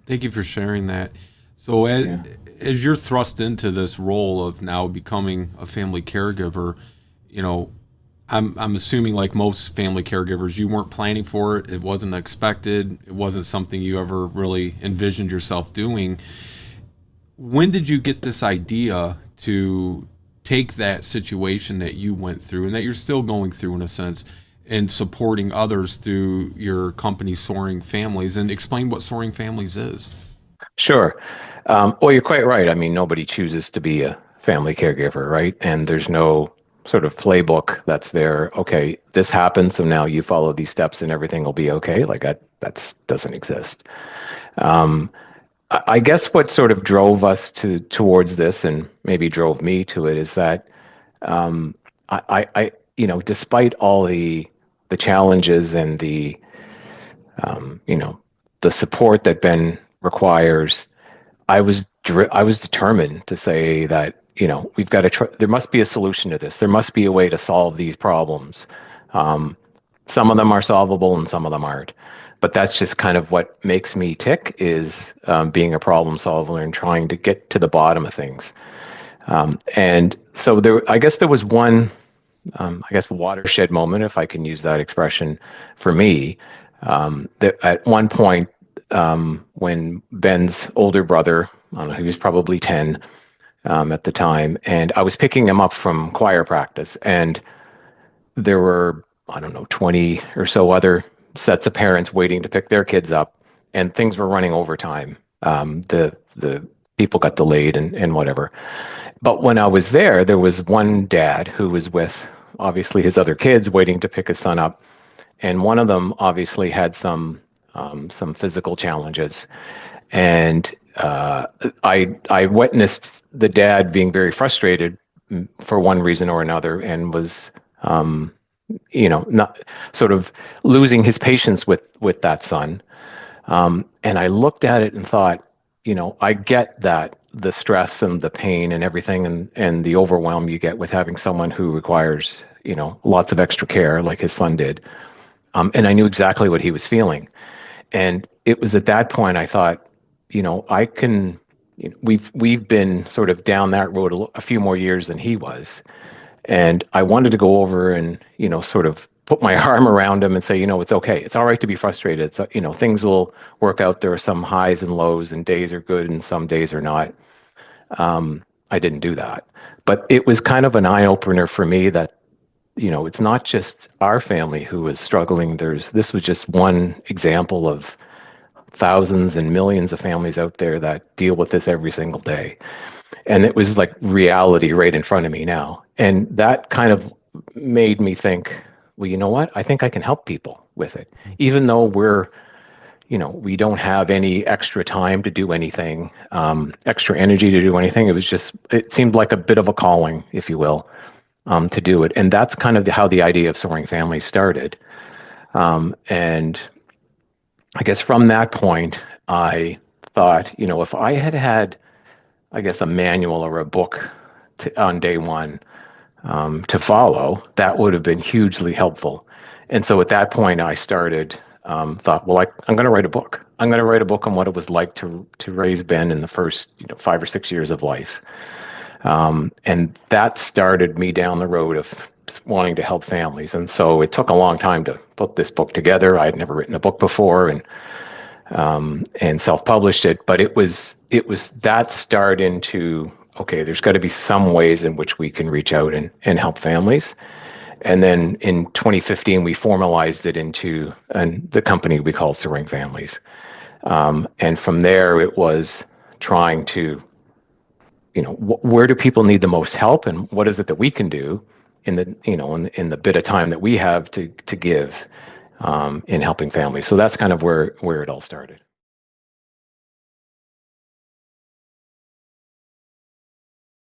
Thank you for sharing that. So, Yeah. as you're thrust into this role of now becoming a family caregiver, you know, I'm assuming like most family caregivers, you weren't planning for it. It wasn't expected. It wasn't something you ever really envisioned yourself doing. When did you get this idea to take that situation that you went through and that you're still going through in a sense and supporting others through your company Soaring Families, and explain what Soaring Families is? Sure. Well, you're quite right. I mean, nobody chooses to be a family caregiver, right? And there's no sort of playbook that's there. Okay, this happens, so now you follow these steps and everything will be okay. Like that doesn't exist. Um, I guess what sort of drove us towards this, and maybe drove me to it, is that um, despite all the challenges and the support that Ben requires, I was determined to say that we've got to try. There must be a solution to this. There must be a way to solve these problems. Um, some of them are solvable and some of them aren't. But that's just kind of what makes me tick is being a problem solver and trying to get to the bottom of things. And so I guess there was one, I guess, watershed moment, if I can use that expression, for me. That at one point, when Ben's older brother, I don't know, he was probably 10 at the time, and I was picking him up from choir practice, and there were, I don't know, 20 or so other sets of parents waiting to pick their kids up, and things were running overtime. The people got delayed and whatever. But when I was there was one dad who was with obviously his other kids waiting to pick his son up, and one of them obviously had some physical challenges, and I witnessed the dad being very frustrated for one reason or another, and was not sort of losing his patience with that son. And I looked at it and thought, I get that the stress and the pain and everything and the overwhelm you get with having someone who requires, lots of extra care like his son did. And I knew exactly what he was feeling. And it was at that point I thought, I can, we've been sort of down that road a few more years than he was. And I wanted to go over and, sort of put my arm around him and say, it's okay. It's all right to be frustrated. So, things will work out. There are some highs and lows, and days are good and some days are not. I didn't do that. But it was kind of an eye opener for me that, it's not just our family who is struggling. This was just one example of thousands and millions of families out there that deal with this every single day. And it was like reality right in front of me now. And that kind of made me think, well, you know what? I think I can help people with it. Even though we don't have any extra time to do anything, extra energy to do anything. It seemed like a bit of a calling, if you will, to do it. And that's kind of how the idea of Soaring Families started. And I guess from that point, I thought, if I had, I guess, a manual or a book on day one to follow, that would have been hugely helpful. And so at that point, I started, thought, well, I'm going to write a book. I'm going to write a book on what it was like to raise Ben in the first 5 or 6 years of life. And that started me down the road of wanting to help families. And so it took a long time to put this book together. I had never written a book before, and self-published it. But it was that start into, okay, there's got to be some ways in which we can reach out and help families. And then in 2015, we formalized it into the company we call Soaring Families. And from there, it was trying to, where do people need the most help, and what is it that we can do in the bit of time that we have to give in helping families. So that's kind of where it all started.